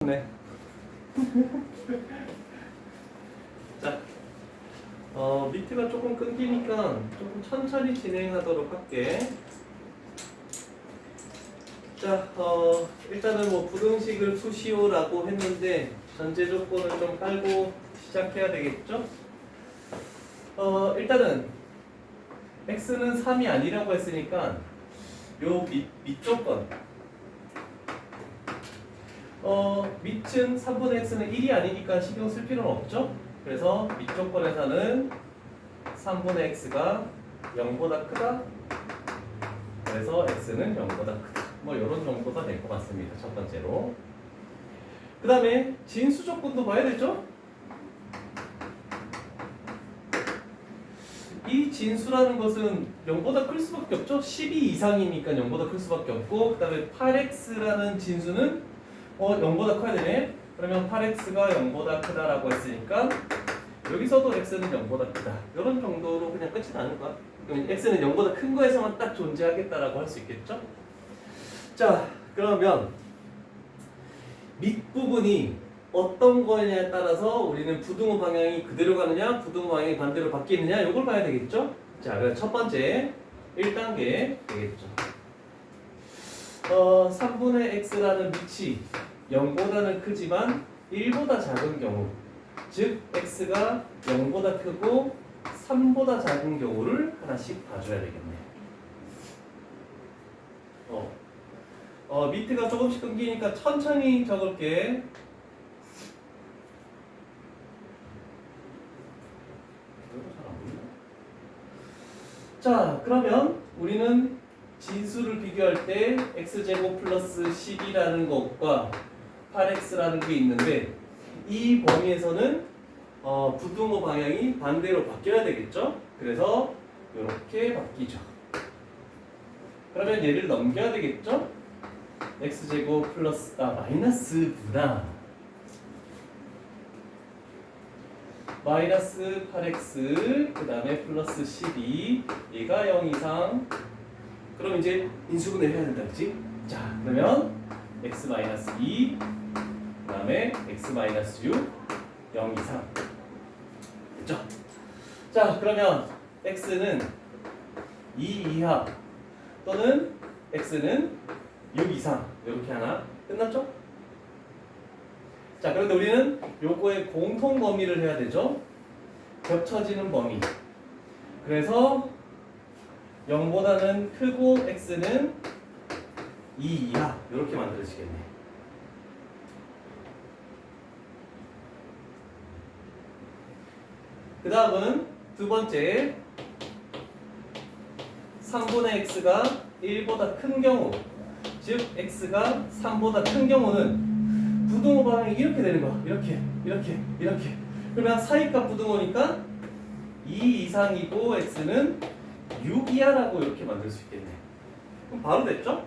네. 자, 미트가 조금 끊기니까 조금 천천히 진행하도록 할게. 자, 일단은 뭐 부등식을 푸시오라고 했는데 전제 조건을 좀 깔고 시작해야 되겠죠? 일단은 x는 3이 아니라고 했으니까 요 밑 조건 밑은 3분의 x는 1이 아니니까 신경 쓸 필요는 없죠? 그래서 밑 조건에서는 3분의 x가 0보다 크다. 그래서 x는 0보다 크다. 뭐 이런 정도가 될 것 같습니다. 첫 번째로. 그 다음에 진수 조건도 봐야 되죠? 이 진수라는 것은 0보다 클 수밖에 없죠? 12 이상이니까 0보다 클 수밖에 없고, 그 다음에 8x라는 진수는 0보다 커야 되네. 그러면 8x가 0보다 크다라고 했으니까 여기서도 x는 0보다 크다. 이런 정도로 그냥 끝이 나는 거야. 그러면 x는 0보다 큰 거에서만 딱 존재하겠다라고 할 수 있겠죠? 자, 그러면 밑부분이 어떤 거냐에 따라서 우리는 부등호 방향이 그대로 가느냐, 부등호 방향이 반대로 바뀌느냐 이걸 봐야 되겠죠? 자, 그래서 첫 번째 1단계 되겠죠. 3분의 x라는 밑이 0보다는 크지만 1보다 작은 경우, 즉 x가 0보다 크고 3보다 작은 경우를 하나씩 봐줘야 되겠네. 밑에가 조금씩 끊기니까 천천히 적을게. 자, 그러면 우리는 진수를 비교할 때 x제곱 플러스 10이라는 것과 8x라는 게 있는데 이 범위에서는 부등호 방향이 반대로 바뀌어야 되겠죠? 그래서 이렇게 바뀌죠. 그러면 얘를 넘겨야 되겠죠? x제곱 플러스 마이너스구나. 마이너스 8x 그 다음에 플러스 12 얘가 0 이상. 그럼 이제 인수분해 해야 된다, 그치? 자, 그러면 x 마이너스 2 그 다음에 x 마이너스 6 0 이상 됐죠? 자, 그러면 x는 2 이하 또는 x는 6 이상 이렇게 하나 끝났죠? 자, 그런데 우리는 요거의 공통 범위를 해야 되죠? 겹쳐지는 범위. 그래서 0보다는 크고 x는 2 이하 이렇게 만들어지겠네. 그 다음은 두 번째 3분의 x가 1보다 큰 경우, 즉 x가 3보다 큰 경우는 부등호 방향이 이렇게 되는 거야. 이렇게. 그러면 사이값 부등호니까 2 이상이고 x는 6 이하라고 이렇게 만들 수 있겠네. 그럼 바로 됐죠?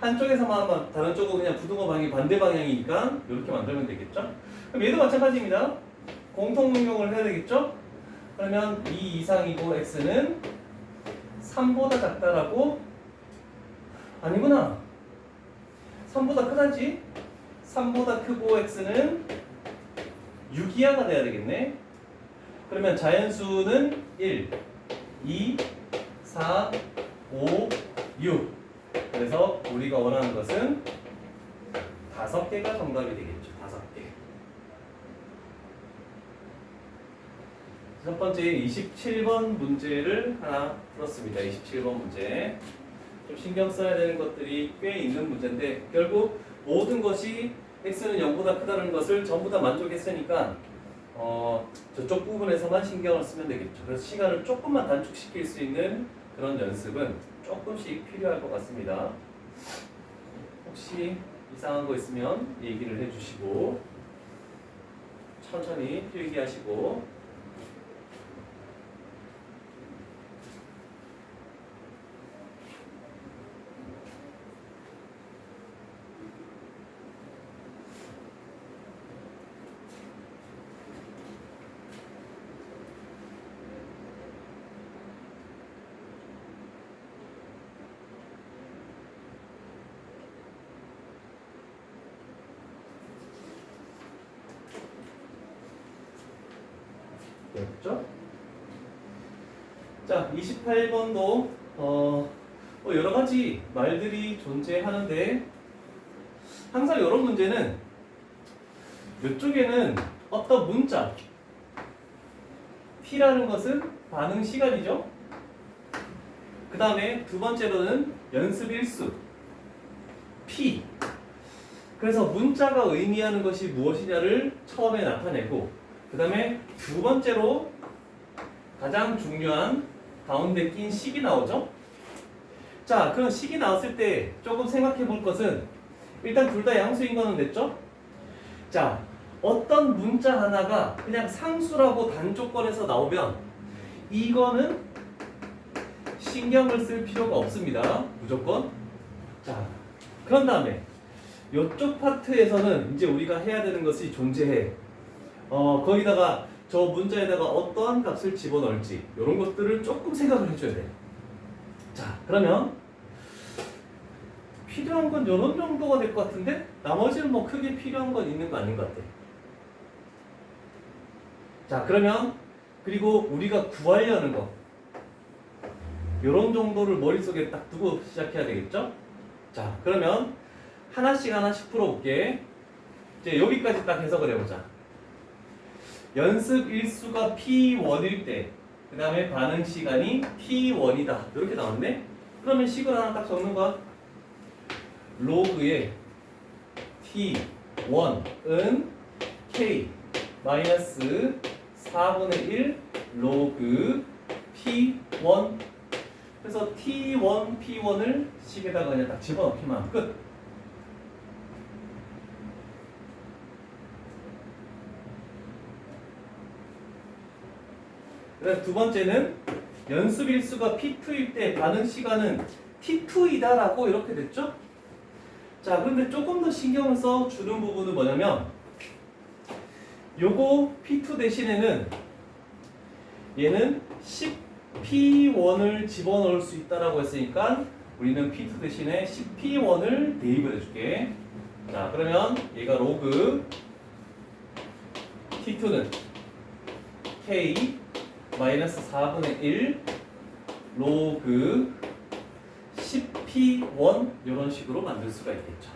한쪽에서만 하면 다른 쪽은 그냥 부등호 방향이 반대 방향이니까 이렇게 만들면 되겠죠? 그럼 얘도 마찬가지입니다. 공통 응용을 해야 되겠죠? 그러면 2 이상이고 x는 3보다 작다라고? 아니구나. 3보다 크다지? 3보다 크고 x는 6 이하가 돼야 되겠네. 그러면 자연수는 1, 2, 4, 5, 6. 그래서 우리가 원하는 것은 5개가 정답이 되겠죠. 5개. 첫 번째 27번 문제를 하나 풀었습니다. 27번 문제. 좀 신경 써야 되는 것들이 꽤 있는 문제인데 결국 모든 것이 x는 0보다 크다는 것을 전부 다 만족했으니까 저쪽 부분에서만 신경을 쓰면 되겠죠. 그래서 시간을 조금만 단축시킬 수 있는 그런 연습은 조금씩 필요할 것 같습니다. 혹시 이상한 거 있으면 얘기를 해주시고 천천히 필기하시고 됐죠? 자, 28번도 여러 가지 말들이 존재하는데 항상 이런 문제는 이쪽에는 어떤 문자 T라는 것은 반응 시간이죠. 그 다음에 두 번째로는 연습 일수 P. 그래서 문자가 의미하는 것이 무엇이냐를 처음에 나타내고 그 다음에 두 번째로 가장 중요한 가운데 낀 식이 나오죠. 자, 그럼 식이 나왔을 때 조금 생각해 볼 것은 일단 둘 다 양수인 거는 됐죠? 자, 어떤 문자 하나가 그냥 상수라고 단조건에서 나오면 이거는 신경을 쓸 필요가 없습니다. 무조건. 자, 그런 다음에 이쪽 파트에서는 이제 우리가 해야 되는 것이 존재해. 거기다가 저 문자에다가 어떠한 값을 집어넣을지 이런 것들을 조금 생각을 해줘야 돼. 자, 그러면 필요한 건 이런 정도가 될 것 같은데 나머지는 뭐 크게 필요한 건 있는 거 아닌 것 같아. 자, 그러면 그리고 우리가 구하려는 거 이런 정도를 머릿속에 딱 두고 시작해야 되겠죠? 자, 그러면 하나씩 풀어볼게. 이제 여기까지 딱 해석을 해보자. 연습 일수가 P1일 때, 그 다음에 반응 시간이 T1이다. 이렇게 나왔네? 그러면 식을 하나 딱 적는 거야. 로그의 T1은 K 마이너스 4분의 1 로그 P1. 그래서 T1, P1을 식에다가 그냥 딱 집어넣기만 하면 끝. 그다음 두 번째는 연습 일수가 P2일 때 반응 시간은 T2이다 라고 이렇게 됐죠? 자, 그런데 조금 더 신경을 써 주는 부분은 뭐냐면 요거 P2 대신에는 얘는 10P1을 집어넣을 수 있다라고 했으니까 우리는 P2 대신에 10P1을 대입을 해줄게. 자, 그러면 얘가 로그 T2는 K 마이너스 4분의 1 로그 10P1 이런 식으로 만들 수가 있겠죠.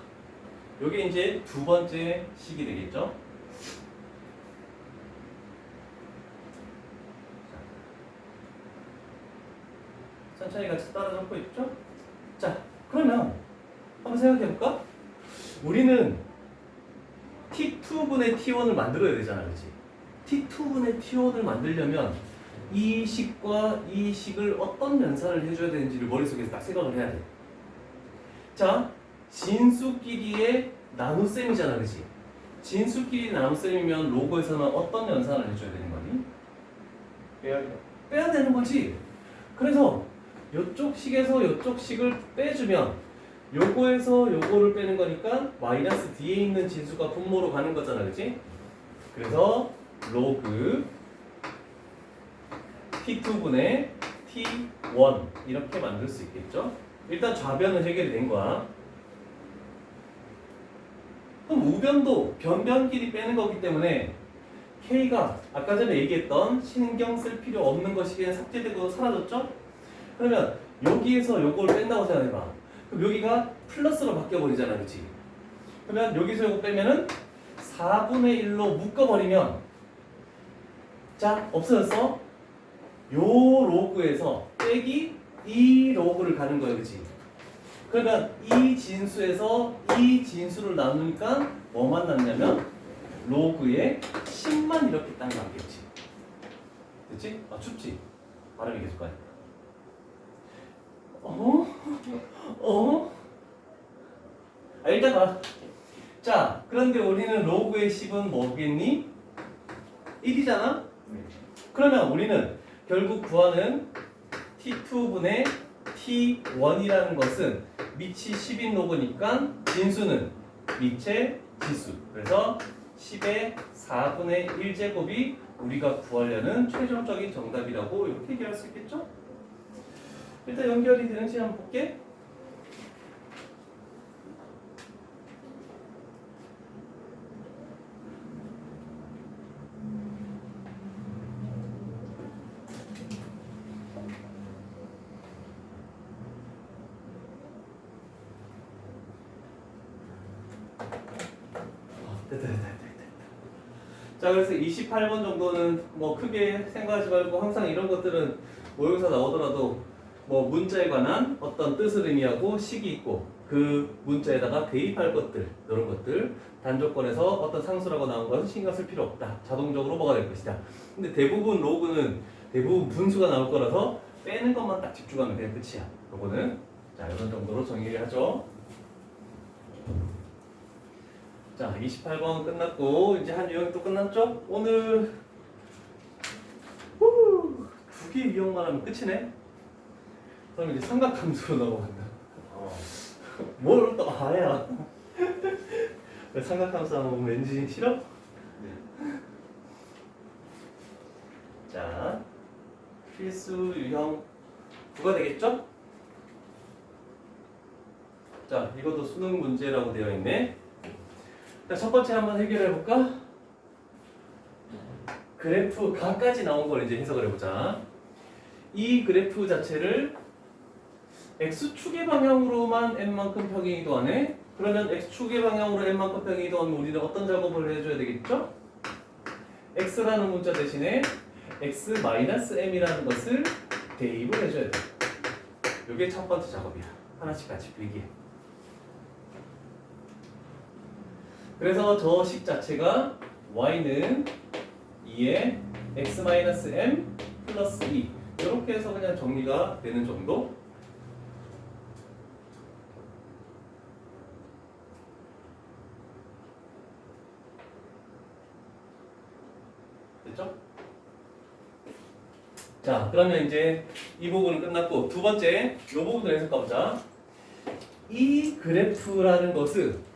요게 이제 두 번째 식이 되겠죠. 천천히 같이 따라 적고 있죠? 자, 그러면 한번 생각해 볼까? 우리는 T2분의 T1을 만들어야 되잖아, 그렇지? T2분의 T1을 만들려면 이 식과 이 식을 어떤 연산을 해줘야 되는지를 머릿속에서 딱 생각을 해야 돼. 자, 진수끼리의 나눗셈이잖아, 그렇지? 진수끼리 나눗셈이면 로그에서는 어떤 연산을 해줘야 되는 거니? 빼야 되는 거지. 그래서 이쪽 식에서 이쪽 식을 빼주면 요거에서 요거를 빼는 거니까 마이너스 뒤에 있는 진수가 분모로 가는 거잖아, 그치? 그래서 로그 T2분의 T1 이렇게 만들 수 있겠죠? 일단 좌변은 해결이 된 거야. 그럼 우변도 변변끼리 빼는 거기 때문에 K가 아까 전에 얘기했던 신경 쓸 필요 없는 것이 그냥 삭제되고 사라졌죠? 그러면 여기에서 요걸 뺀다고 생각해봐. 그럼 여기가 플러스로 바뀌어버리잖아, 그치? 그러면 여기서 요거 빼면은 4분의 1로 묶어버리면 자, 없어졌어? 요 로그에서 빼기 이 로그를 가는 거야, 그치? 그러면 이 진수에서 이 진수를 나누니까 뭐만 남냐면 로그에 10만 이렇게 딱 남겠지. 됐지? 아, 춥지? 발음이 계속 가야 돼. 일단 가. 자, 그런데 우리는 로그의 10은 뭐겠니? 1이잖아? 그러면 우리는 결국 구하는 T2분의 T1이라는 것은 밑이 10인 로그니까 진수는 밑의 지수. 그래서 10의 4분의 1제곱이 우리가 구하려는 최종적인 정답이라고 이렇게 얘기할 수 있겠죠? 일단 연결이 되는지 한번 볼게. 됐다. 자, 그래서 28번 정도는 뭐 크게 생각하지 말고 항상 이런 것들은 모의고사 나오더라도 뭐 문자에 관한 어떤 뜻을 의미하고 식이 있고 그 문자에다가 대입할 것들 이런 것들 단조건에서 어떤 상수라고 나온 것은 신경 쓸 필요 없다. 자동적으로 뭐가 될 것이다. 근데 대부분 로그는 대부분 분수가 나올 거라서 빼는 것만 딱 집중하면 그냥 끝이야. 요거는 자 이런 정도로 정리를 하죠. 자 28번 끝났고 이제 한 유형이 또 끝났죠? 오늘 두 개 유형만 하면 끝이네. 그럼 이제 삼각함수로 넘어간다. 뭘 또 아야? 왜 삼각함수 하면 왠지 싫어? 자 필수 유형 9가 되겠죠? 자 이것도 수능 문제라고 되어 있네. 자, 첫 번째 한번 해결해 볼까? 그래프 가까지 나온 걸 이제 해석을 해보자. 이 그래프 자체를 x축의 방향으로만 n만큼 평행 이동하네. 그러면 x축의 방향으로 n만큼 평행 이동하면 우리는 어떤 작업을 해줘야 되겠죠? x라는 문자 대신에 x-m이라는 것을 대입을 해줘야 돼. 이게 첫 번째 작업이야. 하나씩 같이 빌기해. 그래서 저 식 자체가 y는 2에 x-m 플러스 2 이렇게 해서 그냥 정리가 되는 정도. 됐죠? 자 그러면 이제 이 부분은 끝났고 두 번째 이 부분을 해석해보자. 이 그래프라는 것은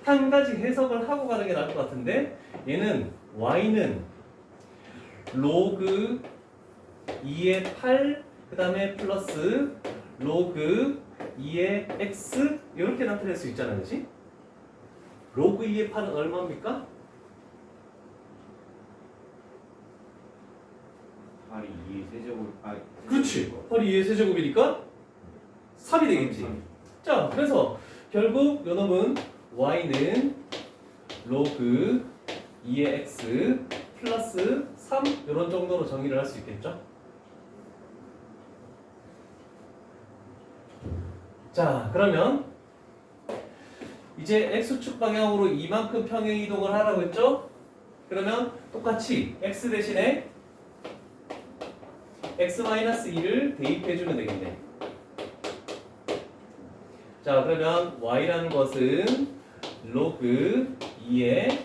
한 가지 해석을 하고 가는 게 나을 것 같은데 얘는 y는 로그 2의 8 그 다음에 플러스 로그 2의 x 이렇게 나타낼 수 있잖아요. 그렇지? 로그 2의 8은 얼마입니까? 8이 2의 세제곱 그렇지. 8이 2의 세제곱이니까 3이 되겠지. 자 그래서 결국 요놈은 y는 로그 2의 x 플러스 3 이런 정도로 정의를 할 수 있겠죠. 자 그러면 이제 x축 방향으로 이만큼 평행 이동을 하라고 했죠. 그러면 똑같이 x 대신에 x-2를 대입해주면 되겠네. 자 그러면 y라는 것은 로그 2의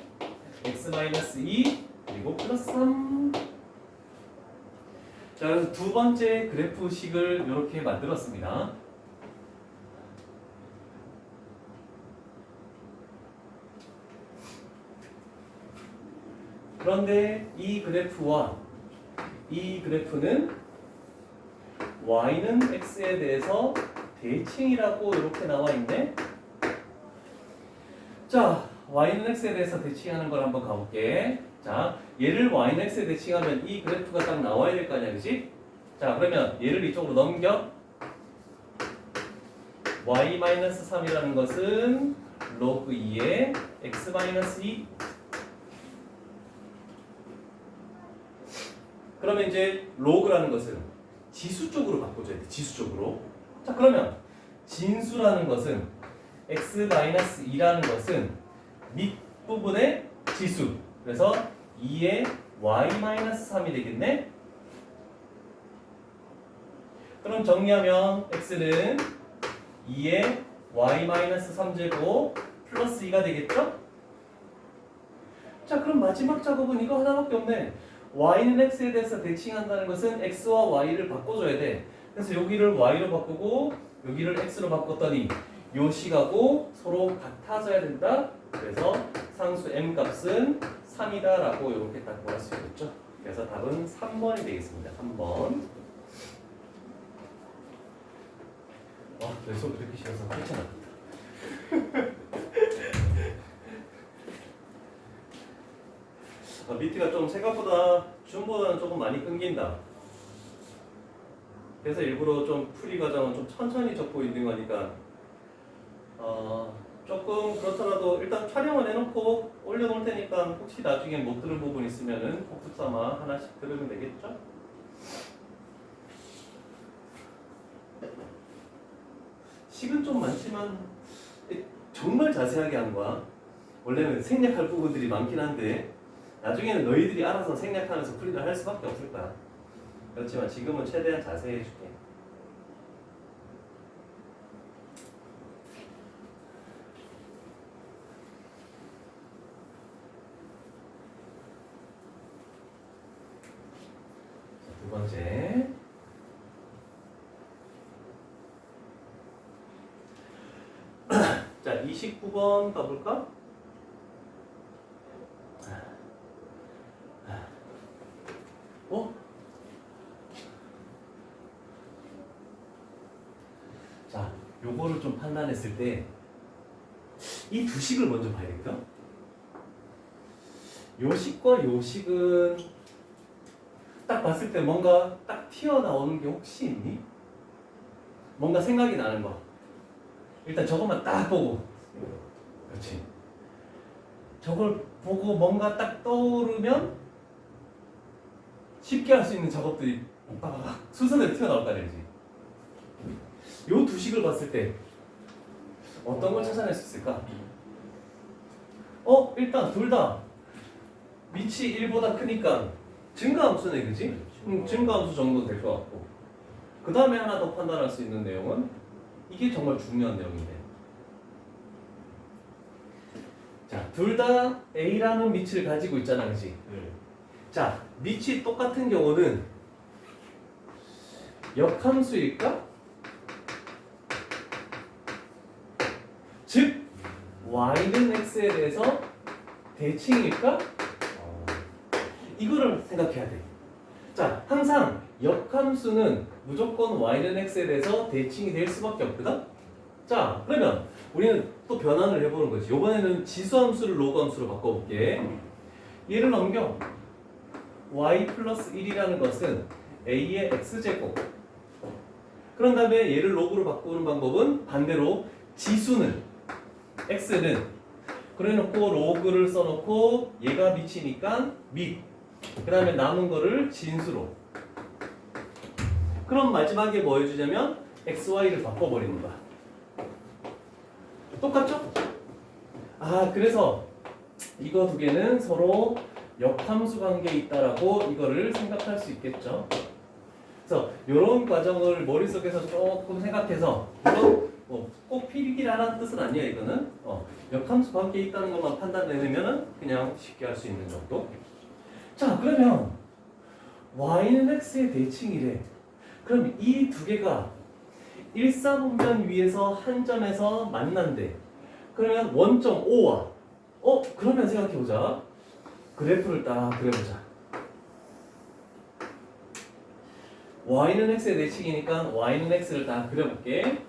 x-2 그리고 플러스 3. 자 그래서 두 번째 그래프식을 이렇게 만들었습니다. 그런데 이 그래프와 이 그래프는 y는 x에 대해서 대칭이라고 이렇게 나와 있네. 자, y는 x에 대해서 대칭하는 걸 한번 가볼게. 자, 얘를 y는 x에 대칭하면 이 그래프가 딱 나와야 될 거 아니야, 그렇지? 자, 그러면 얘를 이쪽으로 넘겨. y-3이라는 것은 로그 2의 x-2. 그러면 이제 로그라는 것은 지수 쪽으로 바꿔줘야 돼. 지수 쪽으로. 자, 그러면 진수라는 것은 x-2라는 것은 밑부분의 지수. 그래서 2의 y-3이 되겠네. 그럼 정리하면 x는 2의 y-3제곱 플러스 2가 되겠죠? 자, 그럼 마지막 작업은 이거 하나밖에 없네. y는 x에 대해서 대칭한다는 것은 x와 y를 바꿔줘야 돼. 그래서 여기를 y로 바꾸고 여기를 x로 바꿨더니 요 식하고 서로 같아져야 된다. 그래서 상수 m 값은 3이다 라고 이렇게 딱 구할 수 있겠죠. 그래서 답은 3번이 되겠습니다. 3번. 와, 내 수업 이렇게 싫어서 괜찮아. 밑에가 좀 생각보다 줌보다는 조금 많이 끊긴다. 그래서 일부러 좀 풀이 과정은 좀 천천히 적고 있는 거니까 조금 그렇더라도 일단 촬영을 해놓고 올려놓을 테니까 혹시 나중에 못 들은 부분 있으면은 복습 삼아 하나씩 들으면 되겠죠? 식은 좀 많지만 정말 자세하게 한 거야. 원래는 생략할 부분들이 많긴 한데 나중에는 너희들이 알아서 생략하면서 풀이를 할 수밖에 없을 거야. 그렇지만 지금은 최대한 자세히 해줄게. 두 번째. 자, 29번 가볼까? 어? 자, 요거를 좀 판단했을 때 이 두 식을 먼저 봐야 되거든? 요 식과 요 식은 딱 봤을 때 뭔가 딱 튀어나오는 게 혹시 있니? 뭔가 생각이 나는 거. 일단 저것만 딱 보고. 그렇지. 저걸 보고 뭔가 딱 떠오르면 쉽게 할 수 있는 작업들이 빠바박 순서대로 튀어나올 거 아니지. 요 두 식을 봤을 때 어떤 걸 찾아낼 수 있을까? 일단 둘 다 밑이 1보다 크니까 증가함수네, 그지? 증가함수 정도 될 것 같고, 그 다음에 하나 더 판단할 수 있는 내용은 이게 정말 중요한 내용인데, 자, 둘 다 A라는 밑을 가지고 있잖아, 그지? 자, 밑이 똑같은 경우는 역함수일까? 즉 y는 x에 대해서 대칭일까? 이거를 생각해야 돼. 자, 항상 역함수는 무조건 y는 x에 대해서 대칭이 될 수밖에 없거든? 자, 그러면 우리는 또 변환을 해보는 거지. 이번에는 지수함수를 로그함수로 바꿔볼게. 얘를 넘겨. y 플러스 1이라는 것은 a의 x제곱. 그런 다음에 얘를 로그로 바꾸는 방법은 반대로 지수는 x는 그래놓고 로그를 써놓고 얘가 밑이니까 밑. 그 다음에 남은 거를 진수로. 그럼 마지막에 뭐 해주냐면 xy를 바꿔버리는 거야. 똑같죠? 그래서 이거 두 개는 서로 역함수 관계에 있다라고 이거를 생각할 수 있겠죠. 그래서 이런 과정을 머릿속에서 조금 생각해서, 물론 꼭 필기라는 뜻은 아니야. 이거는 역함수 관계에 있다는 것만 판단되면 그냥 쉽게 할 수 있는 정도. 자, 그러면 y는 x의 대칭이래. 그럼 이 두 개가 일사분면 위에서 한 점에서 만난대. 그러면 원점 O와 그러면 생각해보자. 그래프를 딱 그려보자. y는 x의 대칭이니까 y는 x를 딱 그려볼게.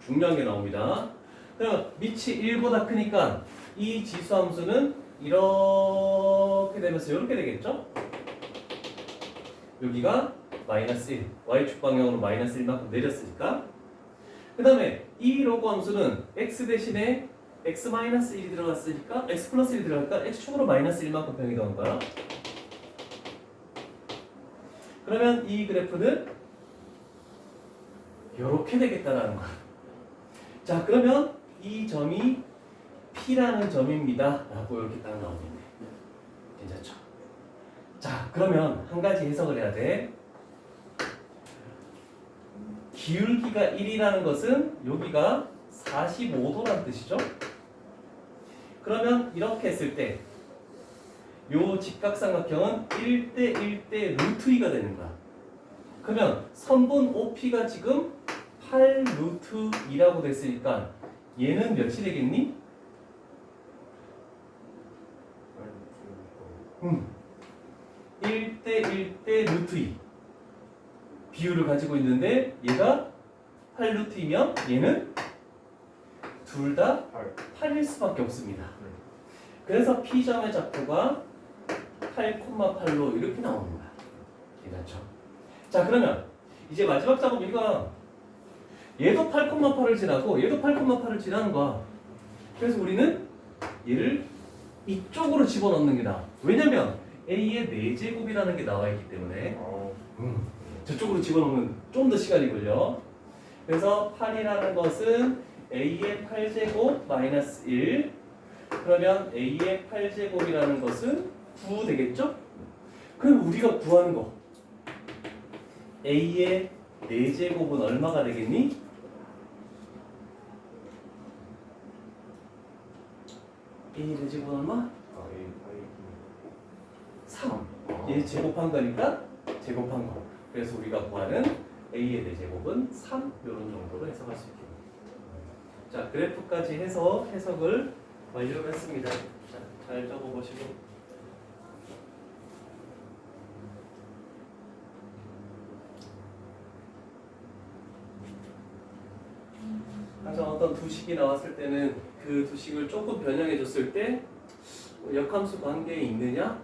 중요한 게 나옵니다. 그럼 밑이 1보다 크니까 이 지수함수는 이렇게 되면서 이렇게 되겠죠? 여기가 마이너스 1, y축 방향으로 마이너스 1만큼 내렸으니까. 그 다음에 이 로그 함수는 x 대신에 x 마이너스 1이 들어갔으니까 x 플러스 1이 들어가니까 x축으로 마이너스 1만큼 변이 되는 거야. 그러면 이 그래프는 이렇게 되겠다라는 거야. 자, 그러면 이 점이 P라는 점입니다 라고 이렇게 딱 나오겠네. 괜찮죠? 자, 그러면 한 가지 해석을 해야 돼. 기울기가 1이라는 것은 여기가 45도라는 뜻이죠? 그러면 이렇게 했을 때 요 직각삼각형은 1대 1대 루트 2가 되는 거야. 그러면 선분 OP가 지금 8 루트 2라고 됐으니까 얘는 몇이 되겠니? 1대 1대 루트 2 비율을 가지고 있는데 얘가 8 루트 2면 얘는 둘 다 8일 수밖에 없습니다. 그래서 P점의 좌표가 8,8로 이렇게 나오는 거야. 괜찮죠? 자, 그러면 이제 마지막 작업 이거 얘도 8,8을 지나고 얘도 8,8을 지나는 거야. 그래서 우리는 얘를 이쪽으로 집어넣는 게 나아. 왜냐면 A의 4제곱이라는 게 나와 있기 때문에 저쪽으로 집어넣으면 좀 더 시간이 걸려. 그래서 8이라는 것은 A의 8제곱 마이너스 1. 그러면 A의 8제곱이라는 것은 9 되겠죠? 그럼 우리가 구하는 거 A의 4제곱은 얼마가 되겠니? A의 4제곱은 얼마? 아, A, 3. 얘 제곱한 거니까 제곱한 거. 그래서 우리가 구하는 A의 4제곱은 3 이런 정도로 해석할 수 있겠네요. 자, 그래프까지 해서 해석을 완료했습니다. 자, 잘 적어보시고. 항상 어떤 두 식이 나왔을 때는 그 두 식을 조금 변형해 줬을 때 역함수 관계에 있느냐?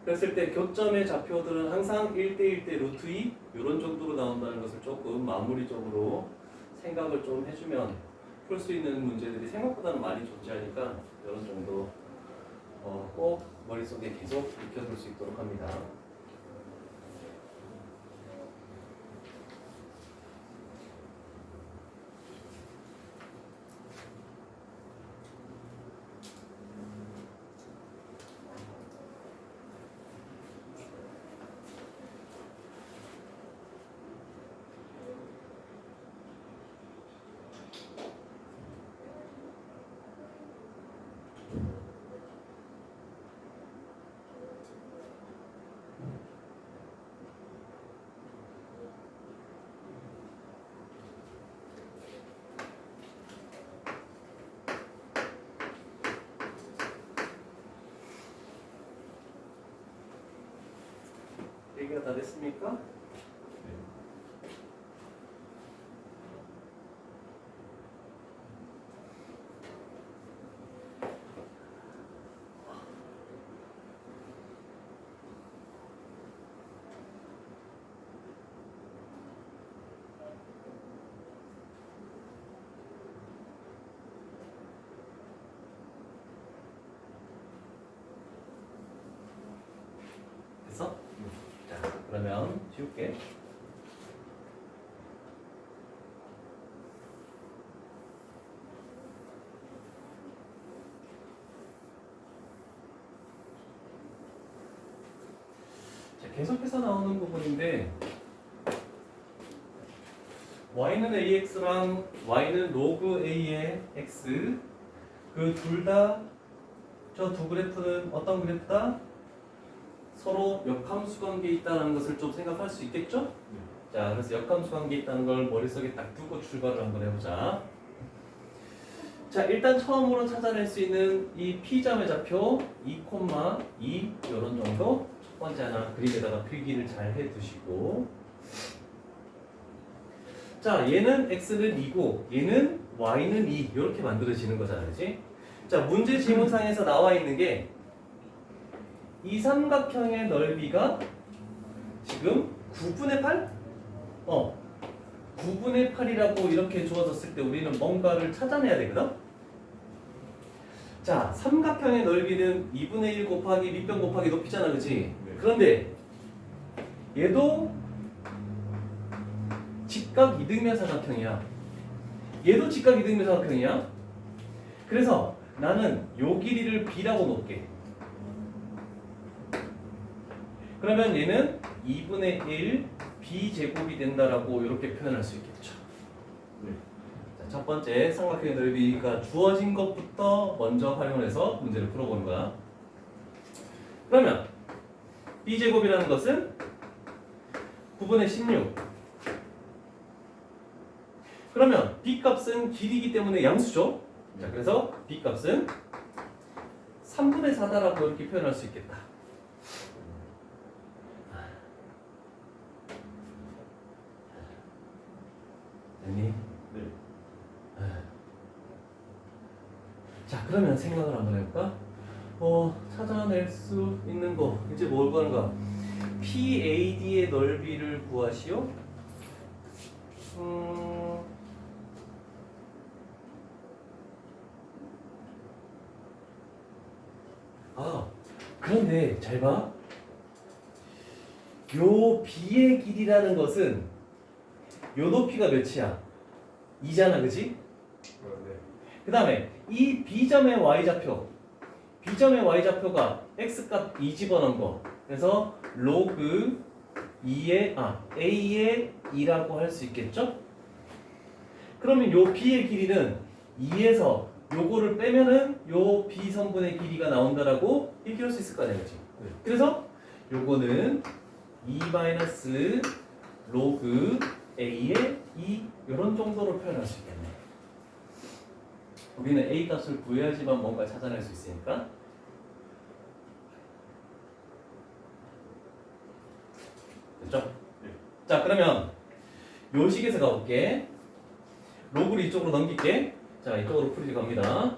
그랬을 때 교점의 좌표들은 항상 1대1 대 루트 2 이런 정도로 나온다는 것을 조금 마무리적으로 생각을 좀 해주면 풀 수 있는 문제들이 생각보다는 많이 존재하니까 이런 정도 꼭 머릿속에 계속 익혀둘 수 있도록 합니다. 얘기가 다 됐습니까? 됐어? 자, 그러면 지울게. 자, 계속해서 나오는 부분인데 y는 ax랑 y는 로그 a의 x 그 둘 다 저 두 그래프는 어떤 그래프다? 서로 역함수 관계에 있다는 것을 좀 생각할 수 있겠죠? 자, 그래서 역함수 관계에 있다는 걸 머릿속에 딱 두고 출발을 한번 해보자. 자, 일단 처음으로 찾아낼 수 있는 이 P점의 좌표 2,2 이런 정도 첫 번째 하나 그림에다가 필기를 잘 해두시고, 자, 얘는 X는 2고 얘는 Y는 2 이렇게 만들어지는 거잖아, 그렇지? 자, 문제 지문상에서 나와 있는 게 이 삼각형의 넓이가 지금 9분의 8? 9분의 8이라고 이렇게 주어졌을 때 우리는 뭔가를 찾아내야 되거든? 자, 삼각형의 넓이는 2분의 1 곱하기 밑변 곱하기 높이잖아, 그치? 그런데 얘도 직각 이등변 삼각형이야. 얘도 직각 이등변 삼각형이야. 그래서 나는 요 길이를 B라고 놓을게. 그러면 얘는 2분의 1 B제곱이 된다라고 이렇게 표현할 수 있겠죠. 자, 첫 번째 삼각형의 넓이가 주어진 것부터 먼저 활용을 해서 문제를 풀어보는 거야. 그러면 B제곱이라는 것은 9분의 16. 그러면 B값은 길이기 때문에 양수죠. 자, 그래서 B값은 3분의 4다라고 이렇게 표현할 수 있겠다. 됐니? 네. 자, 그러면 생각을 한번 해볼까? 찾아낼 수 있는 거 이제 뭘 구하는가? PAD의 넓이를 구하시오. 아, 그런데 잘 봐. 요 B의 길이라는 것은 요 높이가 몇이야? 2잖아, 그지? 그런데 그 다음에 이 B점의 Y좌표가 X값 2 집어넣은 거. 그래서 로그 2의, A의 2라고 할 수 있겠죠? 그러면 요 B의 길이는 2에서 요거를 빼면은 요 B선분의 길이가 나온다라고 얘기할 수 있을 거 아니야, 그치? 그래서 요거는 2 마이너스 로그 A의 2 요런 정도로 표현할 수 있겠네. 우리는 A 값을 구해야지만 뭔가 찾아낼 수 있으니까. 됐죠? 자, 그러면 요 식에서 가볼게. 로그를 이쪽으로 넘길게. 자, 이쪽으로 풀이 갑니다.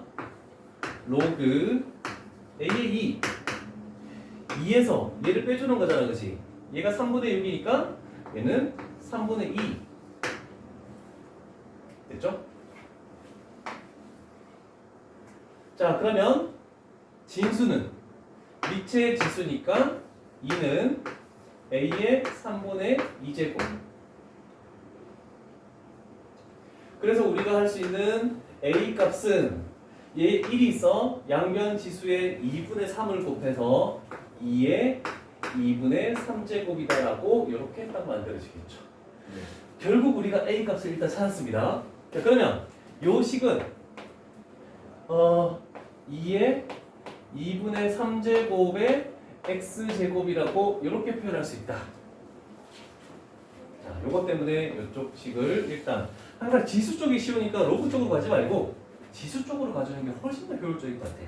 로그 A의 2에서 얘를 빼주는 거잖아, 그치? 얘가 3분의 6이니까 얘는 3분의 2 됐죠? 자, 그러면 진수는 미체의 지수니까 2는 A의 3분의 2제곱. 그래서 우리가 할 수 있는 A 값은 얘 1이 있어. 양변 지수의 2분의 3을 곱해서 2의 2분의 3제곱이다라고 이렇게 딱 만들어지겠죠. 결국 우리가 A 값을 일단 찾았습니다. 자, 그러면 요 식은 2의 2분의 3제곱의 x제곱이라고 이렇게 표현할 수 있다. 자, 요것 때문에 이쪽 식을 일단 항상 지수 쪽이 쉬우니까 로그 쪽으로 가지 말고 지수 쪽으로 가주는 게 훨씬 더 효율적일 것 같아.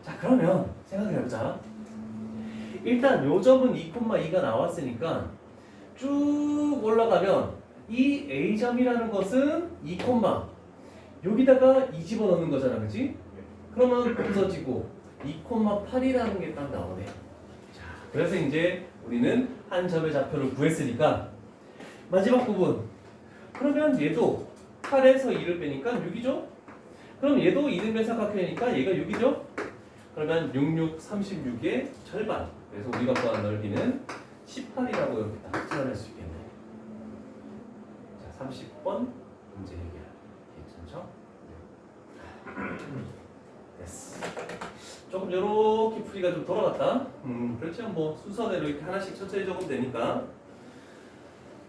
자, 그러면 생각을 해보자. 일단 요 점은 2,2가 나왔으니까 쭉 올라가면 이 A점이라는 것은 2, 여기다가 2 집어넣는 거잖아, 그치? 그러면 없어지고 2,8이라는 게 딱 나오네. 자, 그래서 이제 우리는 한 점의 좌표를 구했으니까 마지막 부분. 그러면 얘도 8에서 2를 빼니까 6이죠? 그럼 얘도 이등변 삼각형이니까 얘가 6이죠? 그러면 66, 36의 절반. 그래서 우리가 구한 넓이는 18이라고 이렇게 딱 표현할 수 있겠네. 자, 30번 문제 해결. 괜찮죠? 됐어. 조금 요렇게 풀이가 좀 돌아갔다. 그렇지만 뭐 순서대로 이렇게 하나씩 천천히 적으면 되니까.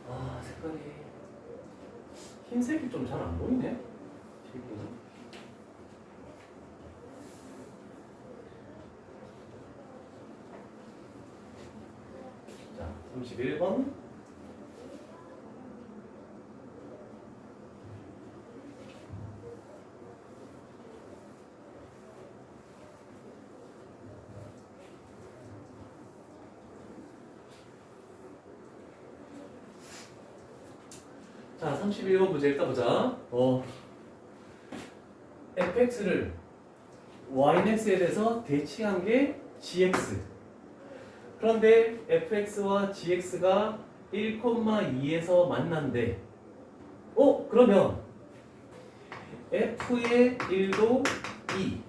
아, 색깔이 흰색이 좀 잘 안 보이네. 자, 31번. 자, 31번 문제 일단 보자. fx를 yx에 대해서 대칭한 게 gx. 그런데 fx와 gx가 1,2에서 만난대. 그러면 f의 1도 2.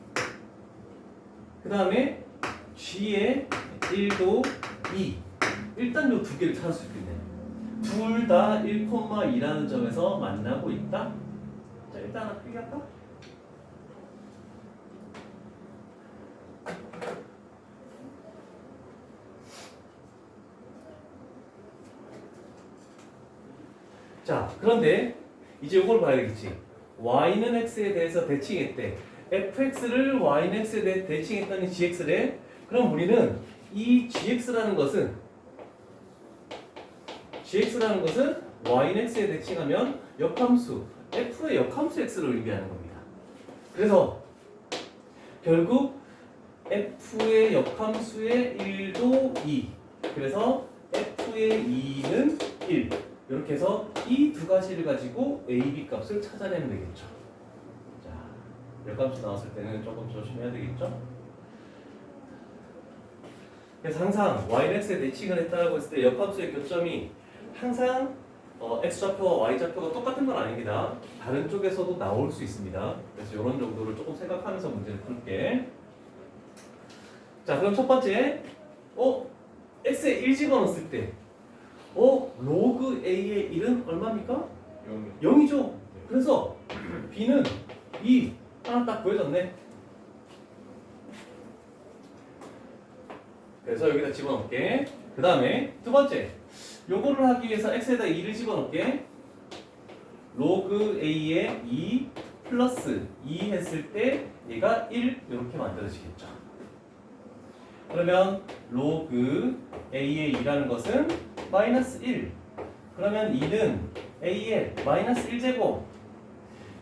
그 다음에 g의 1도 2. 일단 요 두 개를 찾을 수 있겠네. 둘 다 1,2라는 점에서 만나고 있다. 자, 일단 하나 필기할까? 자, 그런데 이제 이걸 봐야겠지. y는 x에 대해서 대칭했대. fx를 y는 x에 대해 대칭했더니 gx래. 그럼 우리는 이 gx라는 것은 y는 x에 대칭하면 역함수 f의 역함수 x를 의미하는 겁니다. 그래서 결국 f의 역함수의 1도 2. 그래서 f의 2는 1. 이렇게 해서 이 두 가지를 가지고 a, b 값을 찾아내면 되겠죠. 자, 역함수 나왔을 때는 조금 조심해야 되겠죠. 그래서 항상 y는 x에 대칭을 했다고 했을 때 역함수의 교점이 항상 x좌표와 y좌표가 똑같은 건 아닙니다. 다른 쪽에서도 나올 수 있습니다. 그래서 이런 정도를 조금 생각하면서 문제를 풀게. 자, 그럼 첫 번째, x에 1 집어넣었을 때, 로그 a의 1은 얼마입니까? 0이죠. 그래서 b는 2 하나 딱 보여졌네. 그래서 여기다 집어넣을게. 그 다음에 두 번째, 요거를 하기 위해서 x에다 2를 집어넣을게. 로그 a의 2 플러스 2 했을 때 얘가 1 이렇게 만들어지겠죠. 그러면 로그 a의 2라는 것은 마이너스 1. 그러면 2는 a의 마이너스 1제곱.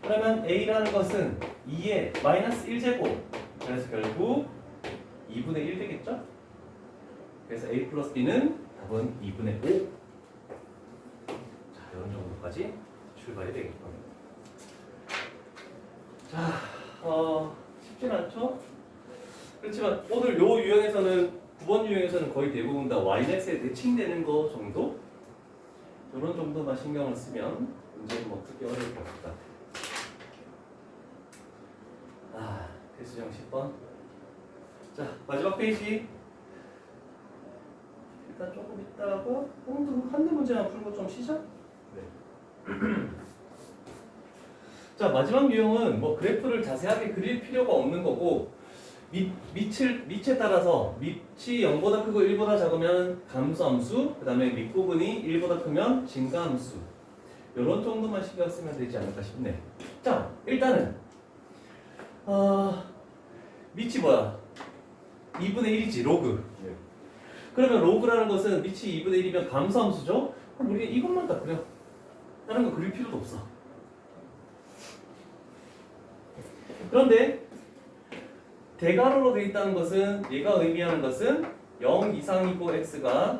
그러면 a라는 것은 2의 마이너스 1제곱. 그래서 결국 2분의 1 되겠죠? 그래서 a 플러스 b는 답은 2분의 5. 자, 이런 정도까지 출발이 되겠군. 자, 쉽진 않죠? 그렇지만 오늘 요 유형에서는 9번 유형에서는 거의 대부분 다 y넷에 대칭되는 거 정도? 이런 정도만 신경을 쓰면 문제는 뭐 크게 어려울 것 같다. 대수형 10번. 자, 마지막 페이지. 일단 조금 있다가 한두 문제만 풀고 좀 쉬자. 네. 자, 마지막 유형은 뭐 그래프를 자세하게 그릴 필요가 없는 거고, 밑에 따라서 밑이 0보다 크고 1보다 작으면 감소함수, 그 다음에 밑부분이 1보다 크면 증가함수, 이런 정도만 신경 쓰면 되지 않을까 싶네. 자, 일단은 밑이 뭐야? 2분의 1이지, 로그. 네. 그러면 로그라는 것은 밑이 2분의 1이면 감소함수죠? 그럼 우리가 이것만 다 그려. 다른 거 그릴 필요도 없어. 그런데 대괄호로 되어 있다는 것은, 얘가 의미하는 것은 0 이상이고 x가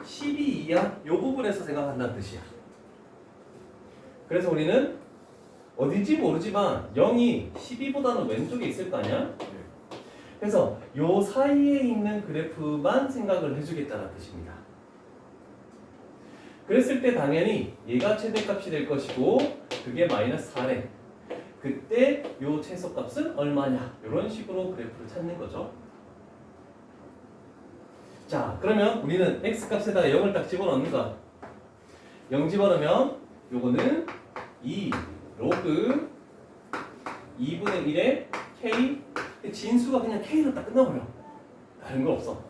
12 이하 이 부분에서 생각한다는 뜻이야. 그래서 우리는 어딘지 모르지만 0이 12보다는 왼쪽에 있을 거 아니야? 그래서 요 사이에 있는 그래프만 생각을 해주겠다는 뜻입니다. 그랬을 때 당연히 얘가 최대값이 될 것이고 그게 마이너스 4래. 그때 요 최소값은 얼마냐? 이런 식으로 그래프를 찾는 거죠. 자, 그러면 우리는 x값에다가 0을 딱 집어넣는가? 0 집어넣으면 요거는 2 로그 2분의 1의 k, 진수가 그냥 k로 딱 끝나버려. 다른 거 없어.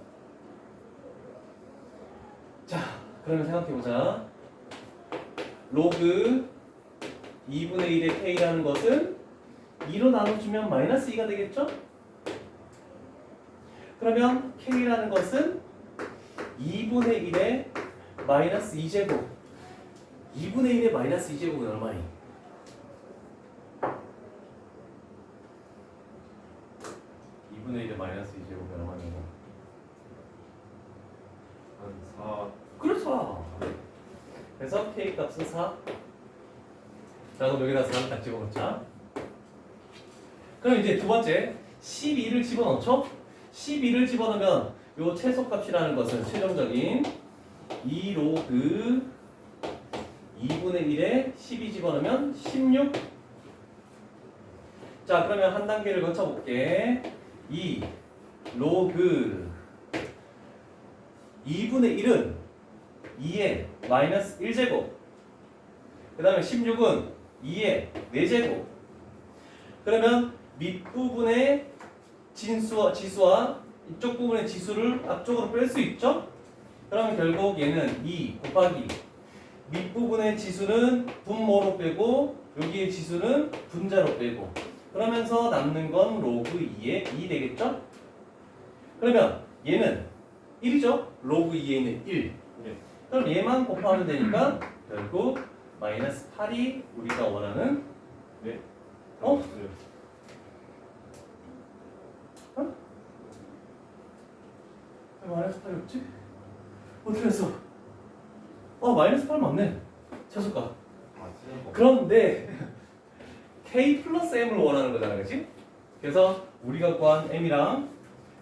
자, 그러면 생각해보자. 로그 2분의 1의 k라는 것은 2로 나눠주면 마이너스 2가 되겠죠? 그러면 k라는 것은 2분의 1의 마이너스 2제곱. 2분의 1의 마이너스 2제곱은 얼마니? 2분의 1의 마이너스 2제곱은 얼마니? 한 4. 그렇죠. 그래서 k 값은 4. 자, 그럼 여기다 4를 딱 집어넣자. 그럼 이제 두 번째 12를 집어넣죠? 12를 집어넣으면 요 최소값이라는 것은 최종적인 2 로그 2분의 1에 12 집어넣으면 16. 자, 그러면 한 단계를 거쳐볼게. 2 로그 2분의 1은 2의 마이너스 1제곱. 그 다음에 16은 2의 4제곱. 그러면 밑부분의 지수와 이쪽 부분의 지수를 앞쪽으로 뺄 수 있죠? 그러면 결국 얘는 2 곱하기 밑부분의 지수는 분모로 빼고 여기의 지수는 분자로 빼고 그러면서 남는 건 로그 2의 2 되겠죠? 그러면 얘는 1이죠? 로그 2에 있는 1. 네. 그럼 얘만 곱하면 되니까 결국 마이너스 8이 우리가 원하는 네. 어? 왜 마이너스 8이었지? 어떻게 했어? 마이너스 8 맞네. 최소값. 그런데 k 플러스 m을 원하는 거잖아, 그렇지? 그래서 우리가 구한 m이랑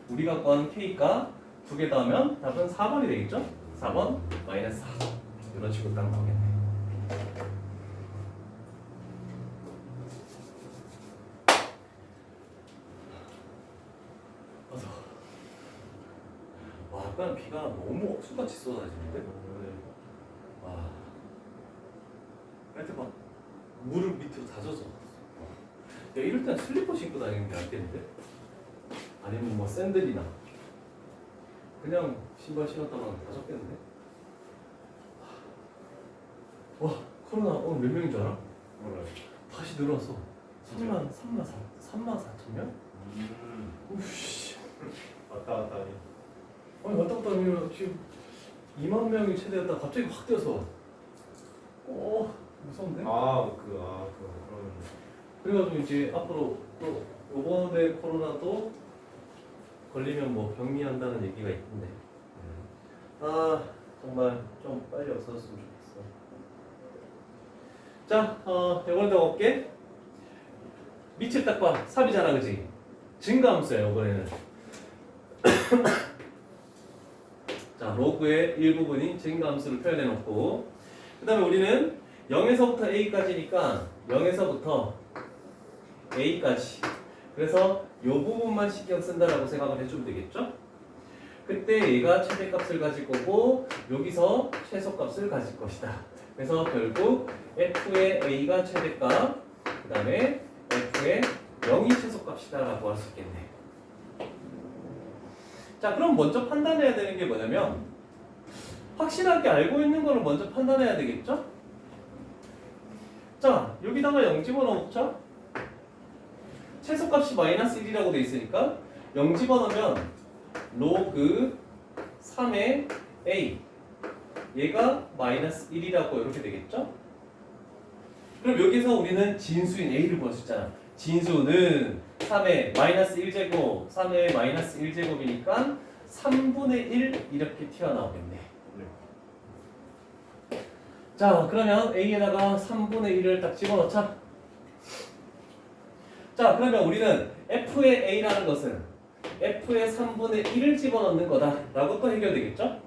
우리가 구한 k가 두 개 더하면 답은 4번이 되겠죠? 4번 마이너스 4. 이런 식으로 딱 나오겠네. 어서. 약간 비가 너무 억수같이 쏟아지는데? 와. 하여튼 막 무릎 밑으로 다 젖어. 야, 이럴 땐 슬리퍼 신고 다니는 게 낫겠는데? 아니면 뭐 샌들이나 그냥 신발 신었다가 다 젖겠는데? 와, 코로나 오늘 몇 명인 줄 알아? 몰라요. 다시 늘어났어. 3만 4천 명? 우씨. 왔다 갔다 하니. 아니 왔다 갔다 하면 지금 2만 명이 최대였다 갑자기 확 뛰어서 무서운데? 그럼. 그래가지고 이제 앞으로 또 요번에 코로나도 걸리면 뭐 격리한다는 얘기가 있던데 아 정말 좀 빨리 없어졌으면 좋겠어. 자 요번에 더 볼게. 밑을 딱 봐. 삽이잖아 그지? 증가함수야 요번에는. 자 로그의 일부분인 증가함수를 표현해 놓고 그 다음에 우리는 0에서부터 a까지니까 0에서부터 a까지 그래서 요 부분만 신경 쓴다라고 생각을 해주면 되겠죠? 그때 얘가 최대값을 가질 거고 여기서 최소값을 가질 것이다. 그래서 결국 f의 a가 최대값 그 다음에 f의 0이 최소값이다 라고 할 수 있겠네. 자 그럼 먼저 판단해야 되는 게 뭐냐면 확실하게 알고 있는 거를 먼저 판단해야 되겠죠? 자 여기다가 0 집어넣자. 최소값이 마이너스 1이라고 돼 있으니까 0 집어넣으면 로그 3의 a 얘가 마이너스 1이라고 이렇게 되겠죠? 그럼 여기서 우리는 진수인 a를 구할 수 있잖아. 진수는 3의 마이너스 1제곱 3의 마이너스 1제곱이니까 3분의 1 이렇게 튀어나오겠네. 자 그러면 a에다가 3분의 1을 딱 집어넣자. 자 그러면 우리는 f의 a라는 것은 f의 3분의 1을 집어넣는 거다 라고 또 해결되겠죠?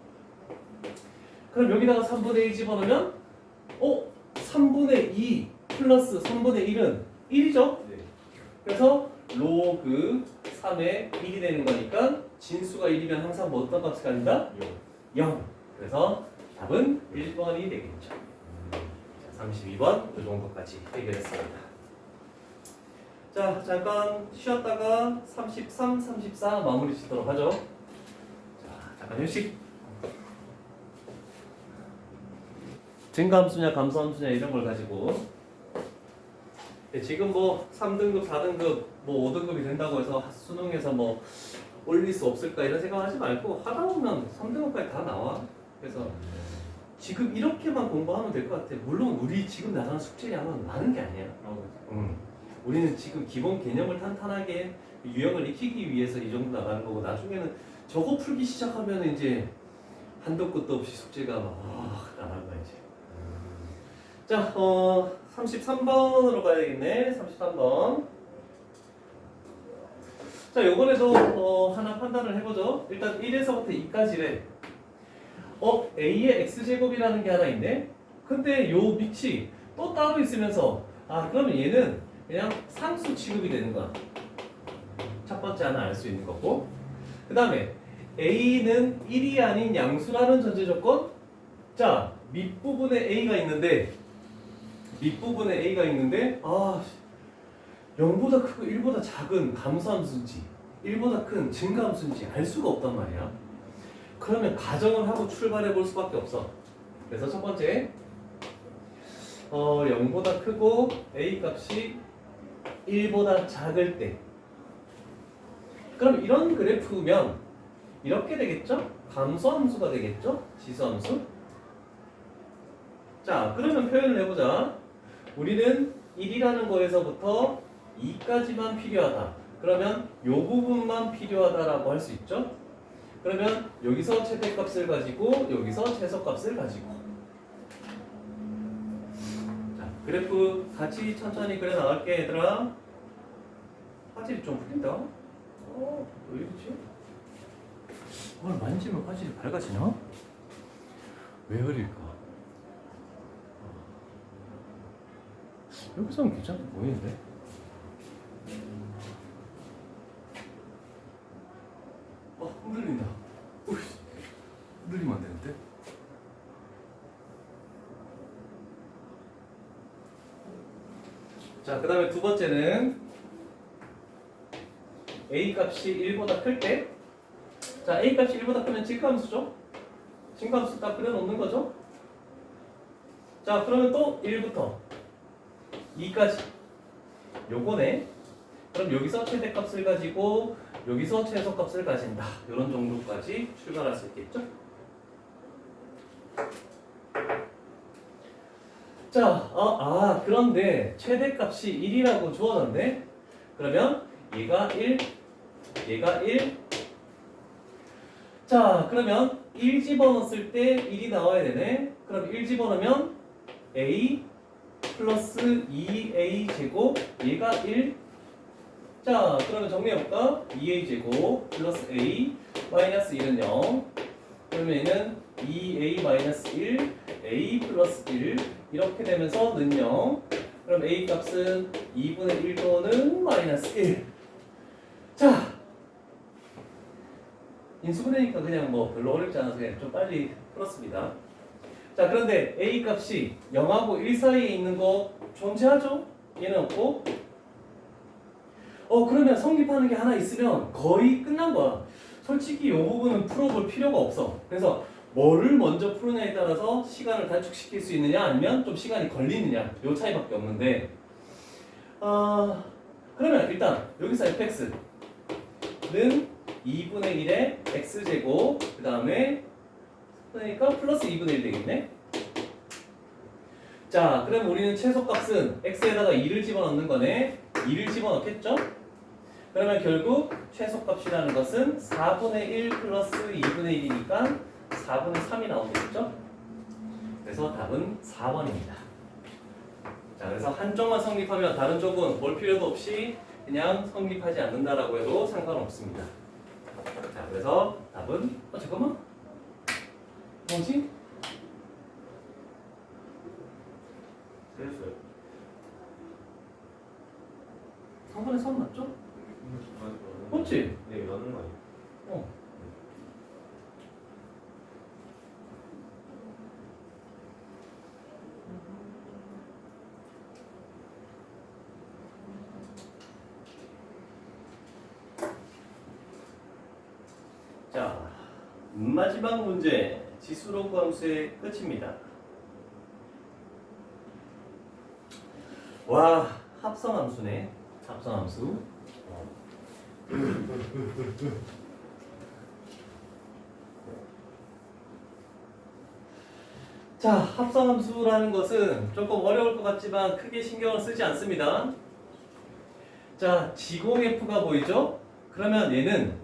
그럼 여기다가 3분의 1 집어넣으면 3분의 2 플러스 3분의 1은 1이죠? 네. 그래서 로그 3의 1이 되는 거니까 진수가 1이면 항상 뭐 어떤 값이 간다? 0. 그래서 답은 1번이 되겠죠. 자, 32번 이 정도까지 해결했습니다. 자 잠깐 쉬었다가 33, 34 마무리 짓도록 하죠. 자 잠깐 휴식. 증가함수냐 감소함수냐 이런 걸 가지고 지금 뭐 3등급, 4등급, 뭐 5등급이 된다고 해서 수능에서 뭐 올릴 수 없을까 이런 생각하지 말고 하다 보면 3등급까지 다 나와. 그래서 지금 이렇게만 공부하면 될 것 같아. 물론 우리 지금 나가는 숙제량은 많은 게 아니야. 우리는 지금 기본 개념을 탄탄하게 유형을 익히기 위해서 이 정도 나가는 거고 나중에는 저거 풀기 시작하면 이제 한도 끝도 없이 숙제가 막 나가는 거야 이제. 자, 33번으로 가야 되겠네. 33번. 자, 요번에도 하나 판단을 해보죠. 일단 1에서부터 2까지래. a의 x제곱이라는 게 하나 있네. 근데 요 밑이 또 따로 있으면서 그러면 얘는 그냥 상수 취급이 되는 거야. 첫 번째 하나 알 수 있는 거고. 그 다음에 a는 1이 아닌 양수라는 전제 조건. 자, 밑부분에 a가 있는데 0보다 크고 1보다 작은 감소함수인지 1보다 큰 증가함수인지 알 수가 없단 말이야. 그러면 가정을 하고 출발해 볼 수밖에 없어. 그래서 첫 번째 0보다 크고 a 값이 1보다 작을 때 그럼 이런 그래프면 이렇게 되겠죠? 감소함수가 되겠죠? 지수함수. 자 그러면 표현을 해보자. 우리는 1이라는 거에서부터 2까지만 필요하다. 그러면 요 부분만 필요하다라고 할 수 있죠? 그러면 여기서 최대값을 가지고 여기서 최소값을 가지고 자 그래프 같이 천천히 그려 나갈게 얘들아. 화질이 좀 풀린다. 왜 이러지? 오늘 만지면 화질이 밝아지나? 왜 그럴까? 여기서는 괜찮게 보이는데? 흔들린다. 자, 그 다음에 두 번째는 a 값이 1보다 클 때, 자, a 값이 1보다 크면 직함수죠? 직함수 딱 그려놓는 거죠? 자, 그러면 또 1부터 2까지 요거네. 그럼 여기서 최대값을 가지고 여기서 최소값을 가진다. 이런 정도까지 출발할 수 있겠죠? 자, 그런데 최대값이 1이라고 주어졌네. 그러면 얘가 1, 얘가 1. 자, 그러면 1 집어넣었을 때 1이 나와야 되네. 그럼 1 집어넣으면 a 플러스 2a 제곱, 얘가 1. 자, 그러면 정리해볼까? 2a 제곱 플러스 a 마이너스 1은 0. 그러면 얘는 2a 마이너스 1, a 플러스 1 이렇게 되면서 는 0. 그럼 a 값은 2분의 1 또는 마이너스 1. 자, 인수분해니까 그냥 뭐 별로 어렵지 않아서 그냥 좀 빨리 풀었습니다. 자, 그런데 a 값이 0하고 1 사이에 있는 거 존재하죠? 얘는 없고. 그러면 성립하는 게 하나 있으면 거의 끝난 거야. 솔직히 이 부분은 풀어볼 필요가 없어. 그래서 뭐를 먼저 푸느냐에 따라서 시간을 단축시킬 수 있느냐 아니면 좀 시간이 걸리느냐 요 차이밖에 없는데, 그러면 일단 여기서 fx는 2분의 1의 x제곱 그 다음에 그러니까 플러스 2분의 1 되겠네. 자, 그럼 우리는 최소값은 x에다가 2를 집어넣는 거네. 2를 집어넣겠죠? 그러면 결국 최소값이라는 것은 4분의 1 플러스 2분의 1이니까 4분의 3이 나오겠죠? 그래서 답은 4번입니다. 자, 그래서 한쪽만 성립하면 다른 쪽은 볼 필요도 없이 그냥 성립하지 않는다라고 해도 상관없습니다. 자, 그래서 답은 잠깐만. 뭐지? 됐어요. 3분의 3 맞죠? 맞지? 네, 맞는 거 아니에요? 어. 자, 마지막 문제 지수로그 함수의 끝입니다. 와, 합성함수네. 합성함수. 자, 합성함수라는 것은 조금 어려울 것 같지만 크게 신경을 쓰지 않습니다. 자, 지공 F가 보이죠? 그러면 얘는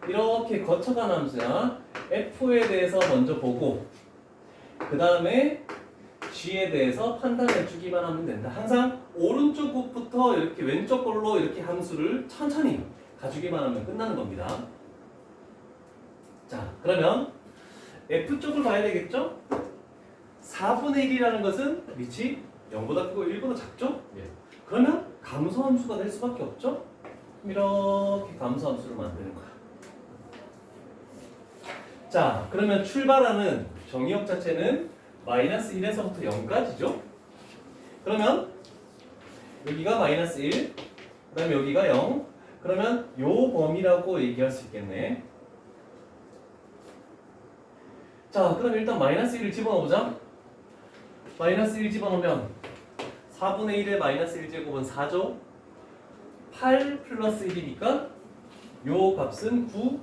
이렇게 거쳐간 함수야. F에 대해서 먼저 보고 그 다음에 G에 대해서 판단해 주기만 하면 된다. 항상 오른쪽 곳부터 이렇게 왼쪽 걸로 이렇게 함수를 천천히 가주기만 하면 끝나는 겁니다. 자, 그러면 F쪽을 봐야 되겠죠? 4분의 1이라는 것은 밑이 0보다 크고 1보다 작죠? 예. 그러면 감소함수가 될 수밖에 없죠? 이렇게 감소함수를 만드는 거야. 자, 그러면 출발하는 정의역 자체는 마이너스 1에서부터 0까지죠? 그러면 여기가 마이너스 1, 그 다음에 여기가 0. 그러면 요 범위라고 얘기할 수 있겠네. 자, 그럼 일단 마이너스 1을 집어넣어보자. 마이너스 1 집어넣으면 4분의 1의 마이너스 1제곱은 4죠? 8 플러스 1이니까 요 값은 9.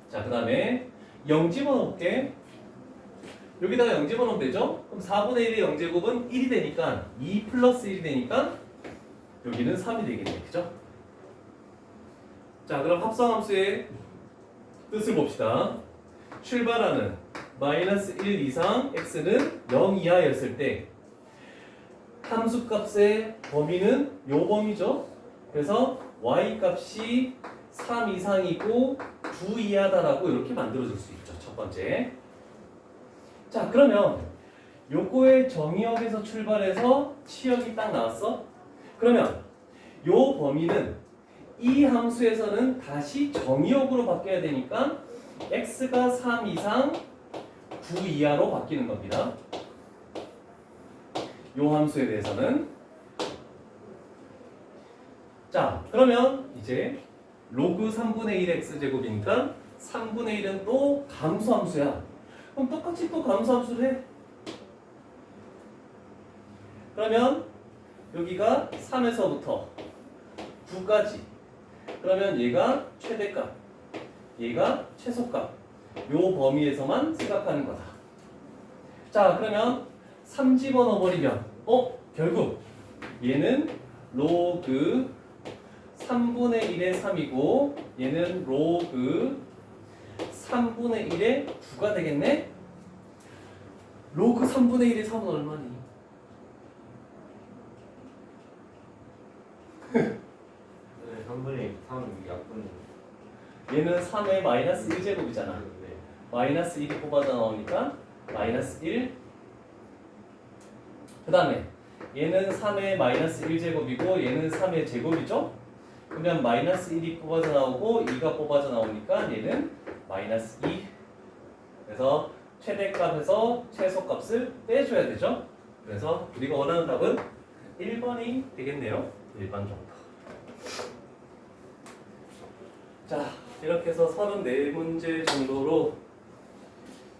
자, 그 다음에 0 집어넣을게. 여기다가 0 집어넣으면 되죠? 그럼 4분의 1의 0제곱은 1이 되니까 2 플러스 1이 되니까 여기는 3이 되겠네. 그죠? 자, 그럼 합성함수의 뜻을 봅시다. 출발하는 마이너스 1 이상 x는 0 이하였을 때 함수값의 범위는 요 범위죠. 그래서 y 값이 3 이상이고 9 이하다라고 이렇게 만들어줄 수 있죠. 첫 번째. 자, 그러면 요거의 정의역에서 출발해서 치역이 딱 나왔어. 그러면 요 범위는 이 함수에서는 다시 정의역으로 바뀌어야 되니까 x가 3 이상 9 이하로 바뀌는 겁니다. 요 함수에 대해서는. 자, 그러면 이제 로그 3분의 1 x제곱이니까 3분의 1은 또 감수함수야. 그럼 똑같이 또 감수함수를 해. 그러면 여기가 3에서부터 9까지. 그러면 얘가 최대값, 얘가 최소값. 요 범위에서만 생각하는 거다. 자, 그러면 3 집어넣어버리면 결국 얘는 로그 3분의 1의 3이고 얘는 로그 3분의 1의 9가 되겠네? 로그 3분의 1의 3은 얼마니? 네, 3분의 3 약분. 얘는 3의 마이너스 1제곱이잖아. 네. 마이너스 1이 뽑아져 나오니까 마이너스 1. 그 다음에 얘는 3의 마이너스 1제곱이고 얘는 3의 제곱이죠? 그러면 마이너스 1이 뽑아져 나오고 2가 뽑아져 나오니까 얘는 마이너스 2. 그래서 최대값에서 최소값을 빼줘야 되죠? 그래서 우리가 원하는 답은 1번이 되겠네요. 1번 정도. 자, 이렇게 해서 34문제 정도로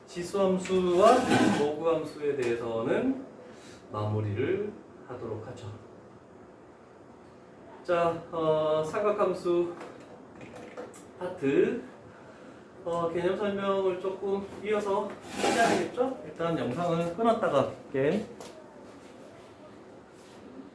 지수함수와 로그함수에 대해서는 마무리를 하도록 하죠. 자, 삼각함수 파트 개념 설명을 조금 이어서 해야 되겠죠? 일단 영상은 끊었다가 할게.